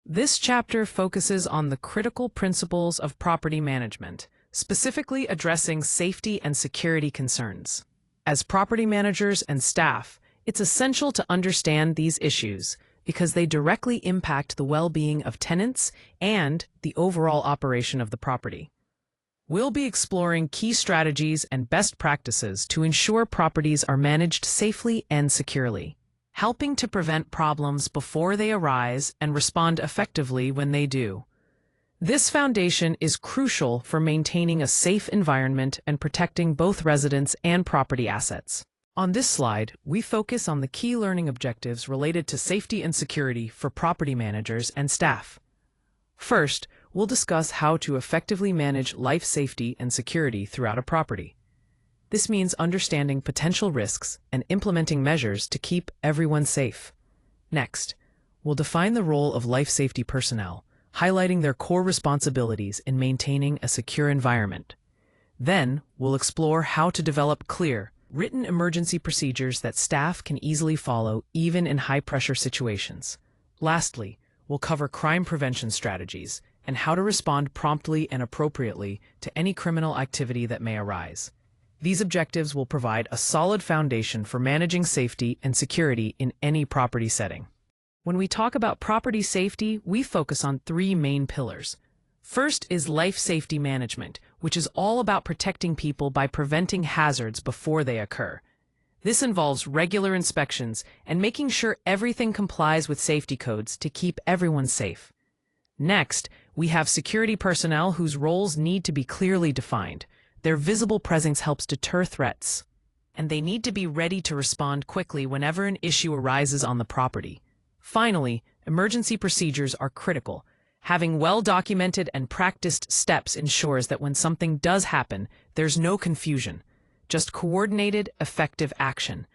This chapter focuses on the critical principles of property management, specifically addressing safety and security concerns. As property managers and staff, it's essential to understand these issues because they directly impact the well-being of tenants and the overall operation of the property. We'll be exploring key strategies and best practices to ensure properties are managed safely and securely, helping to prevent problems before they arise and respond effectively when they do. This foundation is crucial for maintaining a safe environment and protecting both residents and property assets. On this slide, we focus on the key learning objectives related to safety and security for property managers and staff. First, we'll discuss how to effectively manage life safety and security throughout a property. This means understanding potential risks and implementing measures to keep everyone safe. Next, we'll define the role of life safety personnel, highlighting their core responsibilities in maintaining a secure environment. Then, we'll explore how to develop clear, written emergency procedures that staff can easily follow even in high-pressure situations. Lastly, we'll cover crime prevention strategies and how to respond promptly and appropriately to any criminal activity that may arise. These objectives will provide a solid foundation for managing safety and security in any property setting. When we talk about property safety, we focus on three main pillars. First is life safety management, which is all about protecting people by preventing hazards before they occur. This involves regular inspections and making sure everything complies with safety codes to keep everyone safe. Next, we have security personnel whose roles need to be clearly defined. Their visible presence helps deter threats, and they need to be ready to respond quickly whenever an issue arises on the property. Finally, emergency procedures are critical. Having well-documented and practiced steps ensures that when something does happen, there's no confusion, just coordinated, effective action.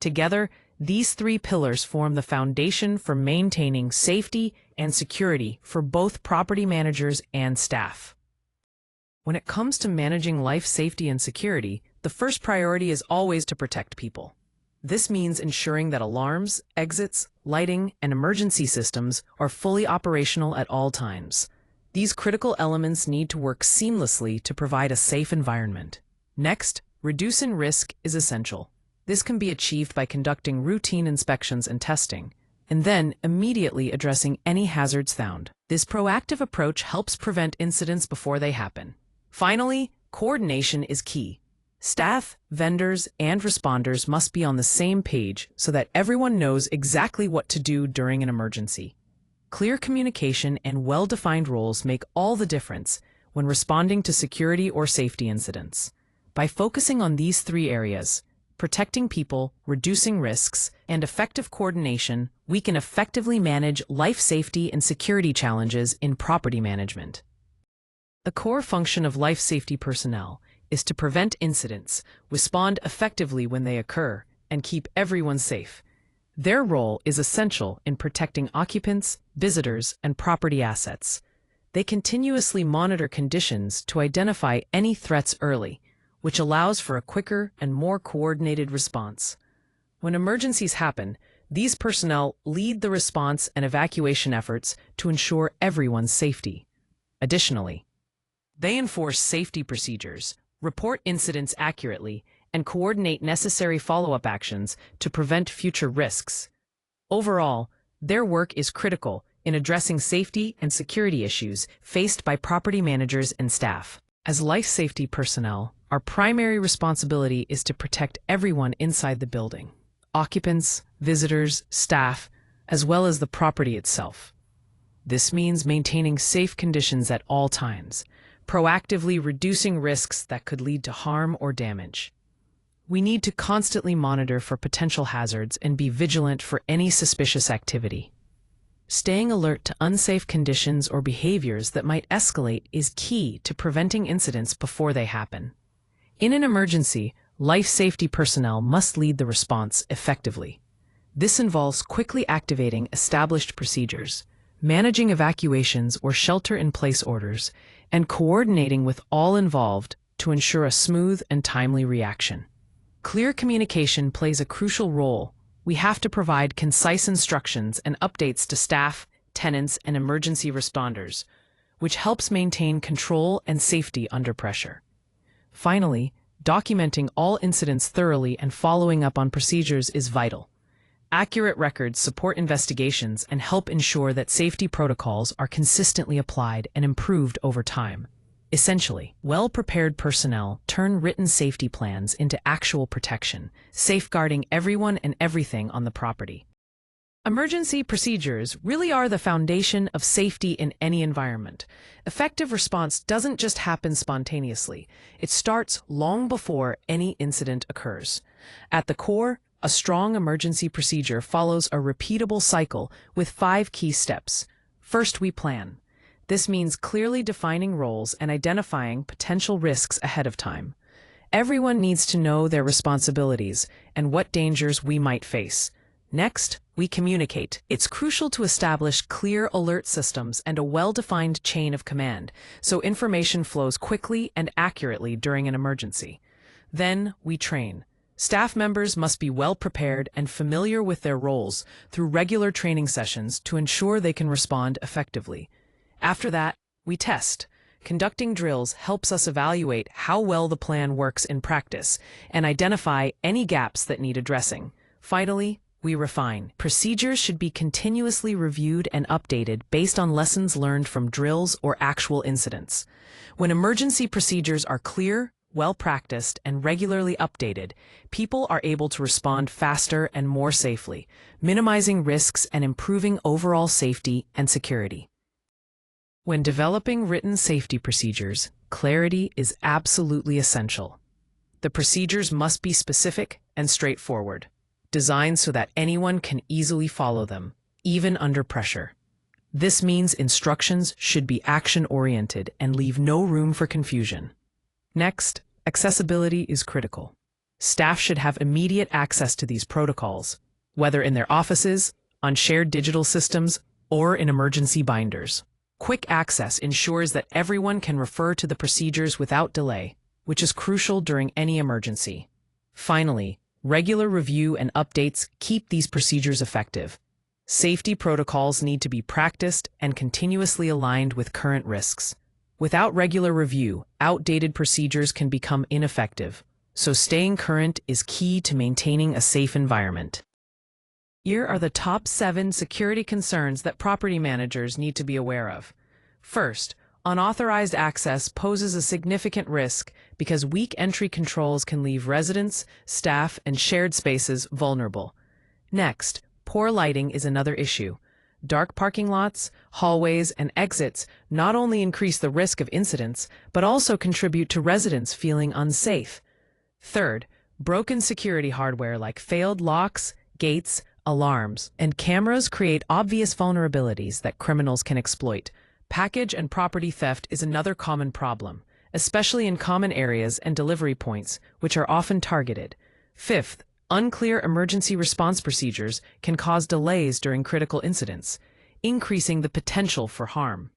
Together, these three pillars form the foundation for maintaining safety and security for both property managers and staff. When it comes to managing life safety and security, the first priority is always to protect people. This means ensuring that alarms, exits, lighting, and emergency systems are fully operational at all times. These critical elements need to work seamlessly to provide a safe environment. Next, reducing risk is essential. This can be achieved by conducting routine inspections and testing, and then immediately addressing any hazards found. This proactive approach helps prevent incidents before they happen. Finally, coordination is key. Staff, vendors, and responders must be on the same page so that everyone knows exactly what to do during an emergency. Clear communication and well-defined roles make all the difference when responding to security or safety incidents. By focusing on these three areas, protecting people, reducing risks, and effective coordination, we can effectively manage life safety and security challenges in property management. The core function of life safety personnel is to prevent incidents, respond effectively when they occur, and keep everyone safe. Their role is essential in protecting occupants, visitors, and property assets. They continuously monitor conditions to identify any threats early, which allows for a quicker and more coordinated response. When emergencies happen, these personnel lead the response and evacuation efforts to ensure everyone's safety. Additionally, they enforce safety procedures, report incidents accurately, and coordinate necessary follow-up actions to prevent future risks. Overall, their work is critical in addressing safety and security issues faced by property managers and staff. As life safety personnel, our primary responsibility is to protect everyone inside the building: occupants, visitors, staff, as well as the property itself. This means maintaining safe conditions at all times, proactively reducing risks that could lead to harm or damage. We need to constantly monitor for potential hazards and be vigilant for any suspicious activity. Staying alert to unsafe conditions or behaviors that might escalate is key to preventing incidents before they happen. In an emergency, life safety personnel must lead the response effectively. This involves quickly activating established procedures, managing evacuations or shelter-in-place orders, and coordinating with all involved to ensure a smooth and timely reaction. Clear communication plays a crucial role. We have to provide concise instructions and updates to staff, tenants, and emergency responders, which helps maintain control and safety under pressure. Finally, documenting all incidents thoroughly and following up on procedures is vital. Accurate records support investigations and help ensure that safety protocols are consistently applied and improved over time. Essentially, well-prepared personnel turn written safety plans into actual protection, safeguarding everyone and everything on the property. Emergency procedures really are the foundation of safety in any environment. Effective response doesn't just happen spontaneously. It starts long before any incident occurs. At the core, a strong emergency procedure follows a repeatable cycle with 5 key steps. First, we plan. This means clearly defining roles and identifying potential risks ahead of time. Everyone needs to know their responsibilities and what dangers we might face. Next, we communicate. It's crucial to establish clear alert systems and a well-defined chain of command, so information flows quickly and accurately during an emergency. Then, we train. Staff members must be well prepared and familiar with their roles through regular training sessions to ensure they can respond effectively. After that, we test. Conducting drills helps us evaluate how well the plan works in practice and identify any gaps that need addressing. Finally, we refine. Procedures should be continuously reviewed and updated based on lessons learned from drills or actual incidents. When emergency procedures are clear, well-practiced, and regularly updated, people are able to respond faster and more safely, minimizing risks and improving overall safety and security. When developing written safety procedures, clarity is absolutely essential. The procedures must be specific and straightforward, designed so that anyone can easily follow them, even under pressure. This means instructions should be action-oriented and leave no room for confusion. Next, accessibility is critical. Staff should have immediate access to these protocols, whether in their offices, on shared digital systems, or in emergency binders. Quick access ensures that everyone can refer to the procedures without delay, which is crucial during any emergency. Finally, regular review and updates keep these procedures effective. Safety protocols need to be practiced and continuously aligned with current risks. Without regular review, outdated procedures can become ineffective, so staying current is key to maintaining a safe environment. Here are the top 7 security concerns that property managers need to be aware of. First, unauthorized access poses a significant risk because weak entry controls can leave residents, staff, and shared spaces vulnerable. Next, poor lighting is another issue. Dark parking lots, hallways, and exits not only increase the risk of incidents, but also contribute to residents feeling unsafe. Third, broken security hardware like failed locks, gates, alarms, and cameras create obvious vulnerabilities that criminals can exploit. Package and property theft is another common problem, especially in common areas and delivery points, which are often targeted. Fifth, unclear emergency response procedures can cause delays during critical incidents, increasing the potential for harm.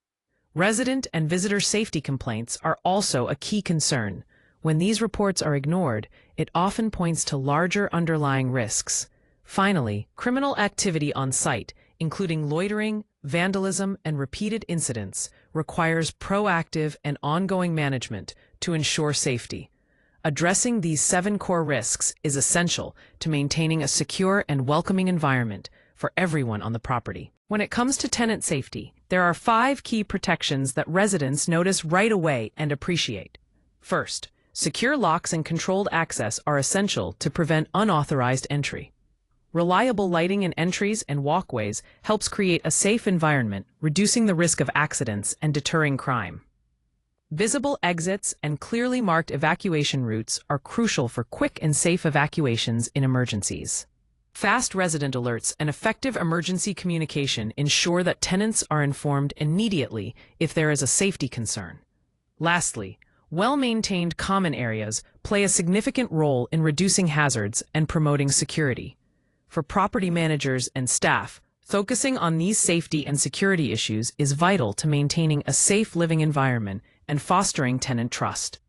Resident and visitor safety complaints are also a key concern. When these reports are ignored, it often points to larger underlying risks. Finally, criminal activity on site, including loitering, vandalism, and repeated incidents, requires proactive and ongoing management to ensure safety. Addressing these 7 core risks is essential to maintaining a secure and welcoming environment for everyone on the property. When it comes to tenant safety, there are 5 key protections that residents notice right away and appreciate. First, secure locks and controlled access are essential to prevent unauthorized entry. Reliable lighting in entries and walkways helps create a safe environment, reducing the risk of accidents and deterring crime. Visible exits and clearly marked evacuation routes are crucial for quick and safe evacuations in emergencies. Fast resident alerts and effective emergency communication ensure that tenants are informed immediately if there is a safety concern. Lastly, well-maintained common areas play a significant role in reducing hazards and promoting security. For property managers and staff, focusing on these safety and security issues is vital to maintaining a safe living environment and fostering tenant trust.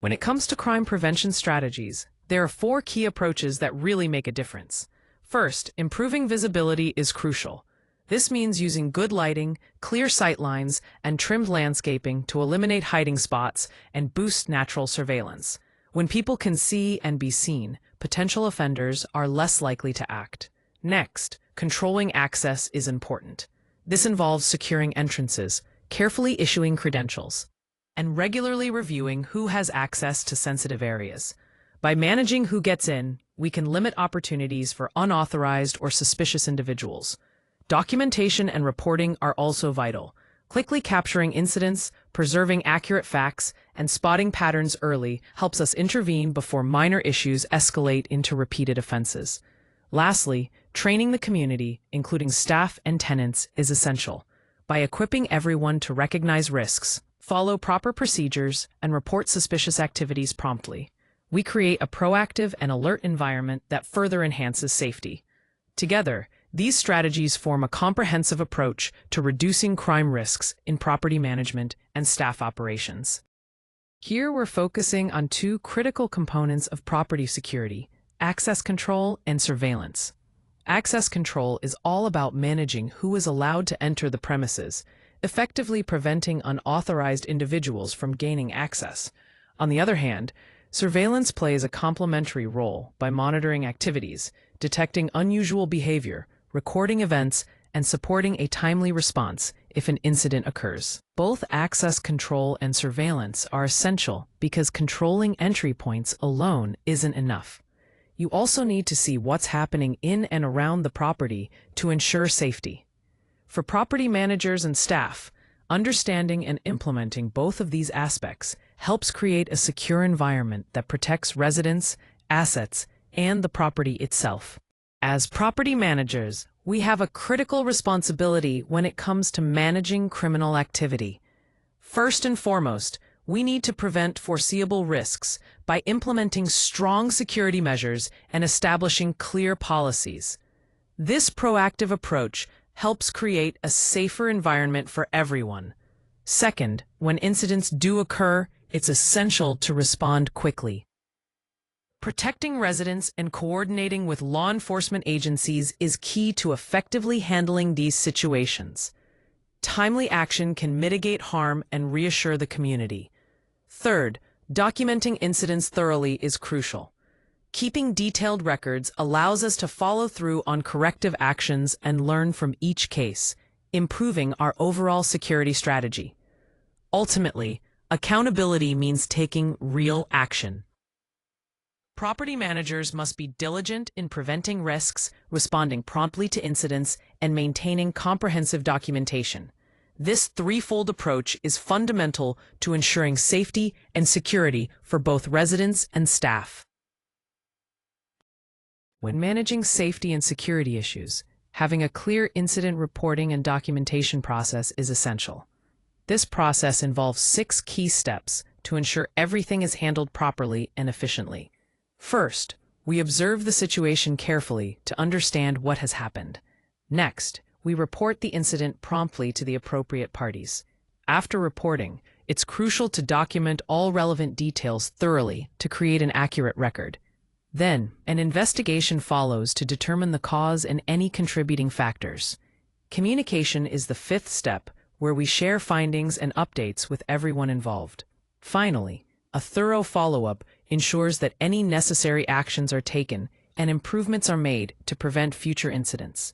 When it comes to crime prevention strategies, there are 4 key approaches that really make a difference. First, improving visibility is crucial. This means using good lighting, clear sight lines, and trimmed landscaping to eliminate hiding spots and boost natural surveillance. When people can see and be seen, potential offenders are less likely to act. Next, controlling access is important. This involves securing entrances, carefully issuing credentials, and regularly reviewing who has access to sensitive areas. By managing who gets in, we can limit opportunities for unauthorized or suspicious individuals. Documentation and reporting are also vital. Quickly capturing incidents, preserving accurate facts, and spotting patterns early helps us intervene before minor issues escalate into repeated offenses. Lastly, training the community, including staff and tenants, is essential. By equipping everyone to recognize risks, follow proper procedures, and report suspicious activities promptly, we create a proactive and alert environment that further enhances safety. Together, these strategies form a comprehensive approach to reducing crime risks in property management and staff operations. Here we're focusing on two critical components of property security: access control and surveillance. Access control is all about managing who is allowed to enter the premises, effectively preventing unauthorized individuals from gaining access. On the other hand, surveillance plays a complementary role by monitoring activities, detecting unusual behavior, recording events, and supporting a timely response if an incident occurs. Both access control and surveillance are essential because controlling entry points alone isn't enough. You also need to see what's happening in and around the property to ensure safety. For property managers and staff, understanding and implementing both of these aspects helps create a secure environment that protects residents, assets, and the property itself. As property managers, we have a critical responsibility when it comes to managing criminal activity. First and foremost, we need to prevent foreseeable risks by implementing strong security measures and establishing clear policies. This proactive approach helps create a safer environment for everyone. Second, when incidents do occur, it's essential to respond quickly. Protecting residents and coordinating with law enforcement agencies is key to effectively handling these situations. Timely action can mitigate harm and reassure the community. Third, documenting incidents thoroughly is crucial. Keeping detailed records allows us to follow through on corrective actions and learn from each case, improving our overall security strategy. Ultimately, accountability means taking real action. Property managers must be diligent in preventing risks, responding promptly to incidents, and maintaining comprehensive documentation. This threefold approach is fundamental to ensuring safety and security for both residents and staff. When managing safety and security issues, having a clear incident reporting and documentation process is essential. This process involves 6 key steps to ensure everything is handled properly and efficiently. First, we observe the situation carefully to understand what has happened. Next, we report the incident promptly to the appropriate parties. After reporting, it's crucial to document all relevant details thoroughly to create an accurate record. Then, an investigation follows to determine the cause and any contributing factors. Communication is the 5th step, where we share findings and updates with everyone involved. Finally, a thorough follow-up ensures that any necessary actions are taken and improvements are made to prevent future incidents.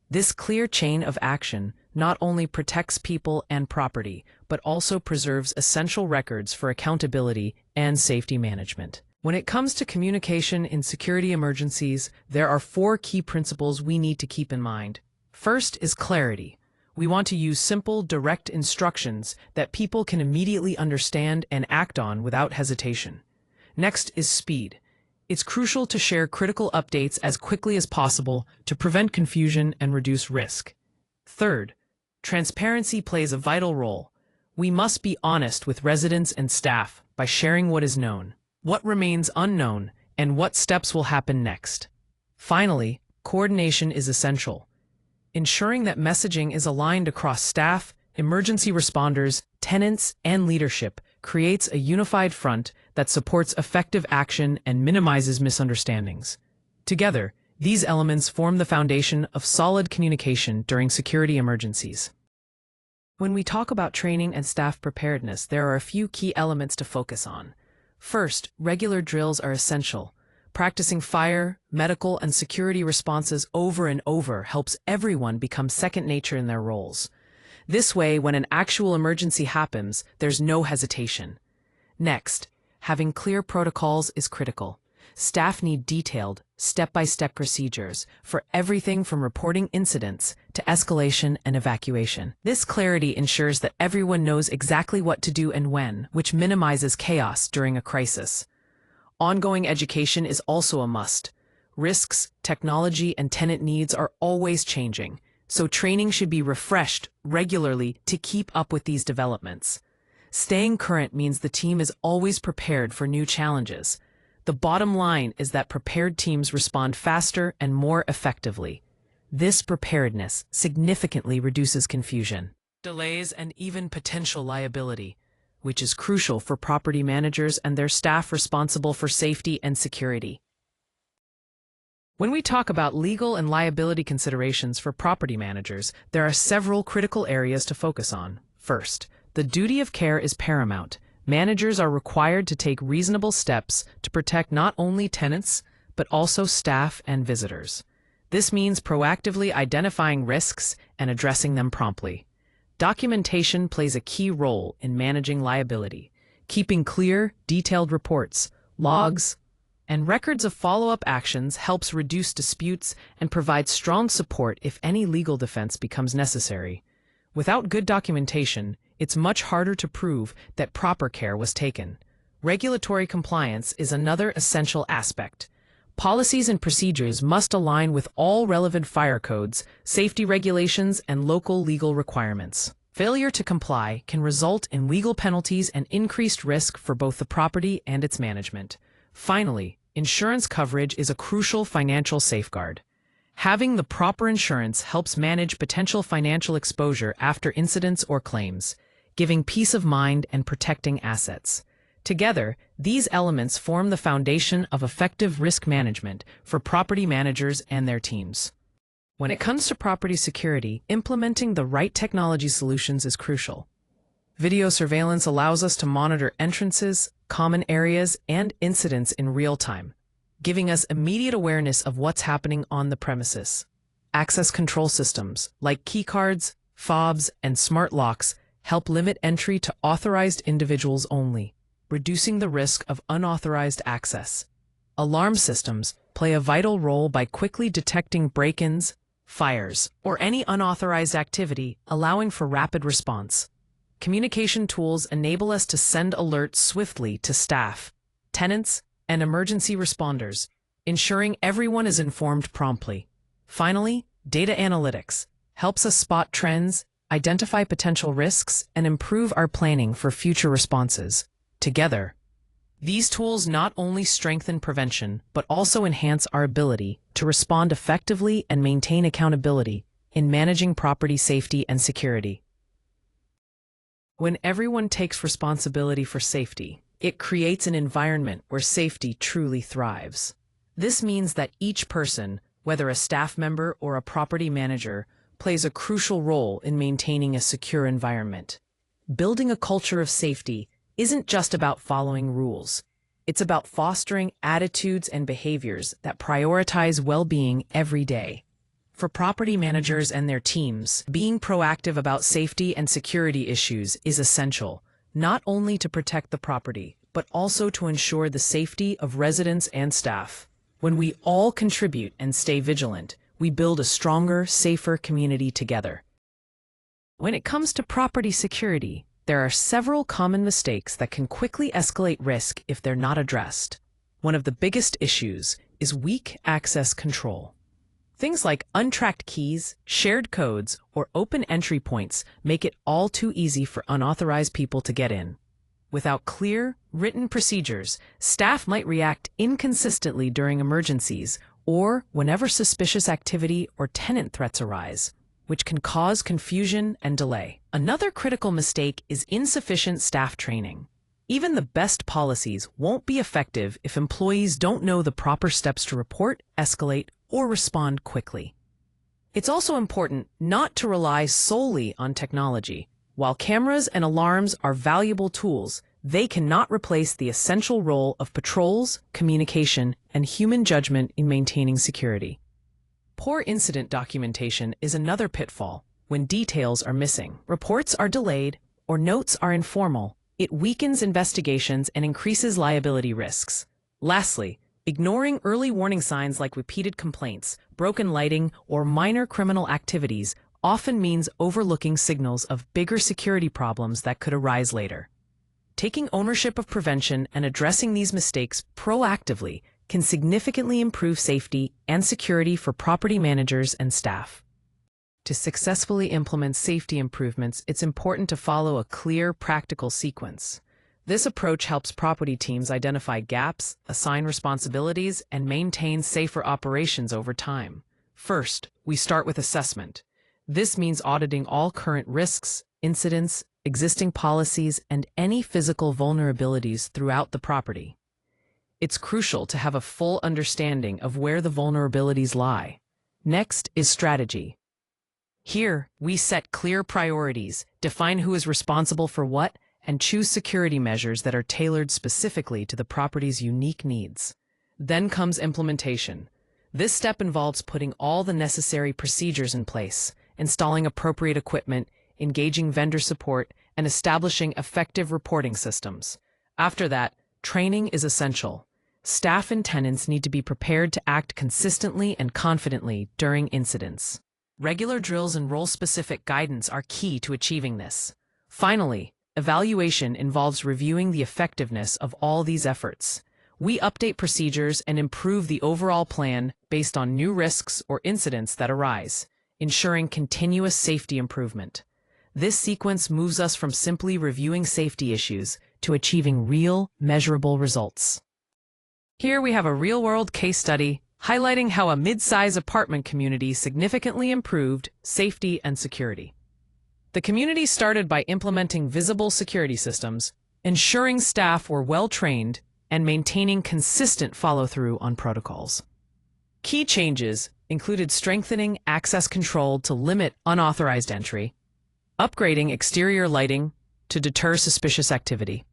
This clear chain of action not only protects people and property, but also preserves essential records for accountability and safety management. When it comes to communication in security emergencies, there are 4 key principles we need to keep in mind. First is clarity. We want to use simple, direct instructions that people can immediately understand and act on without hesitation. Next is speed. It's crucial to share critical updates as quickly as possible to prevent confusion and reduce risk. Third, transparency plays a vital role. We must be honest with residents and staff by sharing what is known, what remains unknown, and what steps will happen next. Finally, coordination is essential. Ensuring that messaging is aligned across staff, emergency responders, tenants, and leadership creates a unified front that supports effective action and minimizes misunderstandings. Together, These elements form the foundation of solid communication during security emergencies. When we talk about training and staff preparedness, there are a few key elements to focus on. First, regular drills are essential. Practicing fire, medical, and security responses over and over helps everyone become second nature in their roles. This way, when an actual emergency happens, there's no hesitation. Next, having clear protocols is critical. Staff need detailed, step-by-step procedures for everything from reporting incidents to escalation and evacuation. This clarity ensures that everyone knows exactly what to do and when, which minimizes chaos during a crisis. Ongoing education is also a must. Risks, technology, and tenant needs are always changing, so training should be refreshed regularly to keep up with these developments. Staying current means the team is always prepared for new challenges. The bottom line is that prepared teams respond faster and more effectively. This preparedness significantly reduces confusion, delays, and even potential liability, which is crucial for property managers and their staff responsible for safety and security. When we talk about legal and liability considerations for property managers, there are several critical areas to focus on. First, the duty of care is paramount. Managers are required to take reasonable steps to protect not only tenants, but also staff and visitors. This means proactively identifying risks and addressing them promptly. Documentation plays a key role in managing liability. Keeping clear, detailed reports, logs, and records of follow-up actions helps reduce disputes and provides strong support if any legal defense becomes necessary. Without good documentation, it's much harder to prove that proper care was taken. Regulatory compliance is another essential aspect. Policies and procedures must align with all relevant fire codes, safety regulations, and local legal requirements. Failure to comply can result in legal penalties and increased risk for both the property and its management. Finally, insurance coverage is a crucial financial safeguard. Having the proper insurance helps manage potential financial exposure after incidents or claims, giving peace of mind and protecting assets. Together, these elements form the foundation of effective risk management for property managers and their teams. When it comes to property security, implementing the right technology solutions is crucial. Video surveillance allows us to monitor entrances, common areas, and incidents in real time, giving us immediate awareness of what's happening on the premises. Access control systems, like keycards, fobs, and smart locks, help limit entry to authorized individuals only, reducing the risk of unauthorized access. Alarm systems play a vital role by quickly detecting break-ins, fires, or any unauthorized activity, allowing for rapid response. Communication tools enable us to send alerts swiftly to staff, tenants, and emergency responders, ensuring everyone is informed promptly. Finally, data analytics helps us spot trends, identify potential risks, and improve our planning for future responses. Together, these tools not only strengthen prevention, but also enhance our ability to respond effectively and maintain accountability in managing property safety and security. When everyone takes responsibility for safety, it creates an environment where safety truly thrives. This means that each person, whether a staff member or a property manager, plays a crucial role in maintaining a secure environment. Building a culture of safety isn't just about following rules. It's about fostering attitudes and behaviors that prioritize well-being every day. For property managers and their teams, being proactive about safety and security issues is essential, not only to protect the property, but also to ensure the safety of residents and staff. When we all contribute and stay vigilant, we build a stronger, safer community together. When it comes to property security, there are several common mistakes that can quickly escalate risk if they're not addressed. One of the biggest issues is weak access control. Things like untracked keys, shared codes, or open entry points make it all too easy for unauthorized people to get in. Without clear, written procedures, staff might react inconsistently during emergencies or whenever suspicious activity or tenant threats arise, which can cause confusion and delay. Another critical mistake is insufficient staff training. Even the best policies won't be effective if employees don't know the proper steps to report, escalate, or respond quickly. It's also important not to rely solely on technology. While cameras and alarms are valuable tools, they cannot replace the essential role of patrols, communication, and human judgment in maintaining security. Poor incident documentation is another pitfall. When details are missing, reports are delayed, or notes are informal, it weakens investigations and increases liability risks. Lastly, ignoring early warning signs like repeated complaints, broken lighting, or minor criminal activities often means overlooking signals of bigger security problems that could arise later. Taking ownership of prevention and addressing these mistakes proactively can significantly improve safety and security for property managers and staff. To successfully implement safety improvements, it's important to follow a clear, practical sequence. This approach helps property teams identify gaps, assign responsibilities, and maintain safer operations over time. First, we start with assessment. This means auditing all current risks, incidents, existing policies, and any physical vulnerabilities throughout the property. It's crucial to have a full understanding of where the vulnerabilities lie. Next is strategy. Here, we set clear priorities, define who is responsible for what, and choose security measures that are tailored specifically to the property's unique needs. Then comes implementation. This step involves putting all the necessary procedures in place, installing appropriate equipment, engaging vendor support, and establishing effective reporting systems. After that, training is essential. Staff and tenants need to be prepared to act consistently and confidently during incidents. Regular drills and role-specific guidance are key to achieving this. Finally, evaluation involves reviewing the effectiveness of all these efforts. We update procedures and improve the overall plan based on new risks or incidents that arise, ensuring continuous safety improvement. This sequence moves us from simply reviewing safety issues to achieving real, measurable results. Here we have a real-world case study highlighting how a mid-size apartment community significantly improved safety and security. The community started by implementing visible security systems, ensuring staff were well-trained, and maintaining consistent follow-through on protocols. Key changes included strengthening access control to limit unauthorized entry, upgrading exterior lighting to deter suspicious activity,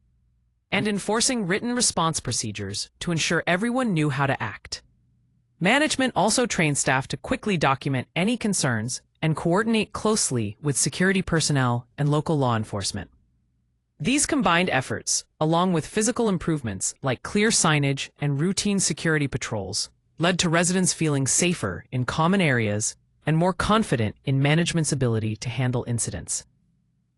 and enforcing written response procedures to ensure everyone knew how to act. Management also trained staff to quickly document any concerns and coordinate closely with security personnel and local law enforcement. These combined efforts, along with physical improvements like clear signage and routine security patrols, led to residents feeling safer in common areas and more confident in management's ability to handle incidents.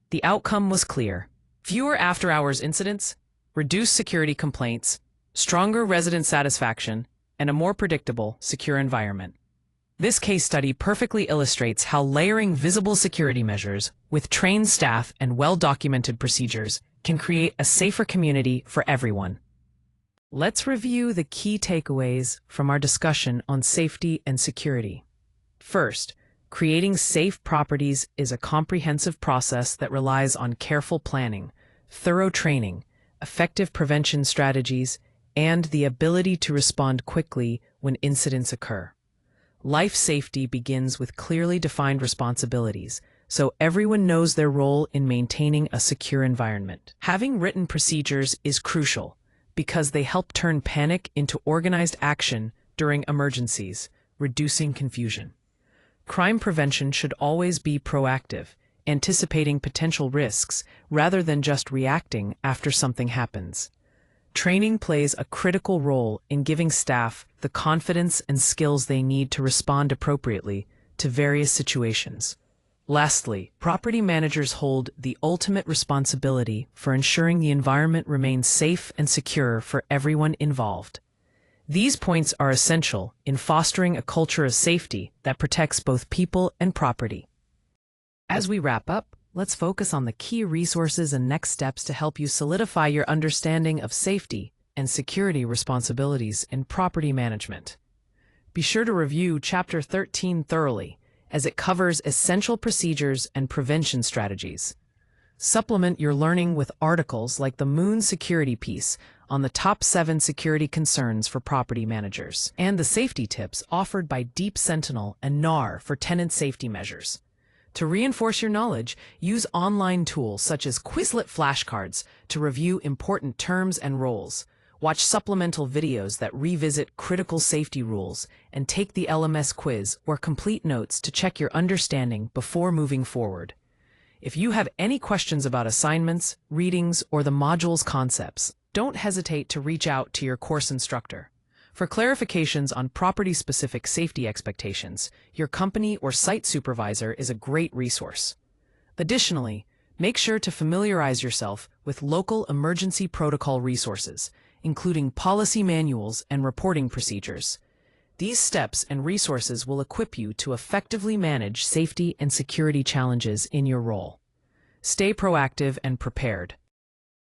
The outcome was clear: fewer after-hours incidents, reduced security complaints, stronger resident satisfaction, and a more predictable, secure environment. This case study perfectly illustrates how layering visible security measures with trained staff and well-documented procedures can create a safer community for everyone. Let's review the key takeaways from our discussion on safety and security. First, creating safe properties is a comprehensive process that relies on careful planning, thorough training, effective prevention strategies, and the ability to respond quickly when incidents occur. Life safety begins with clearly defined responsibilities, so everyone knows their role in maintaining a secure environment. Having written procedures is crucial because they help turn panic into organized action during emergencies, reducing confusion. Crime prevention should always be proactive, anticipating potential risks rather than just reacting after something happens. Training plays a critical role in giving staff the confidence and skills they need to respond appropriately to various situations. Lastly, property managers hold the ultimate responsibility for ensuring the environment remains safe and secure for everyone involved. These points are essential in fostering a culture of safety that protects both people and property. As we wrap up, let's focus on the key resources and next steps to help you solidify your understanding of safety and security responsibilities in property management. Be sure to review Chapter 13 thoroughly, as it covers essential procedures and prevention strategies. Supplement your learning with articles like the Moon Security Piece on the top 7 security concerns for property managers, and the safety tips offered by Deep Sentinel and NAR for tenant safety measures. To reinforce your knowledge, use online tools such as Quizlet flashcards to review important terms and roles. Watch supplemental videos that revisit critical safety rules, and take the LMS quiz or complete notes to check your understanding before moving forward. If you have any questions about assignments, readings, or the module's concepts, don't hesitate to reach out to your course instructor. For clarifications on property-specific safety expectations, your company or site supervisor is a great resource. Additionally, make sure to familiarize yourself with local emergency protocol resources, including policy manuals and reporting procedures. These steps and resources will equip you to effectively manage safety and security challenges in your role. Stay proactive and prepared.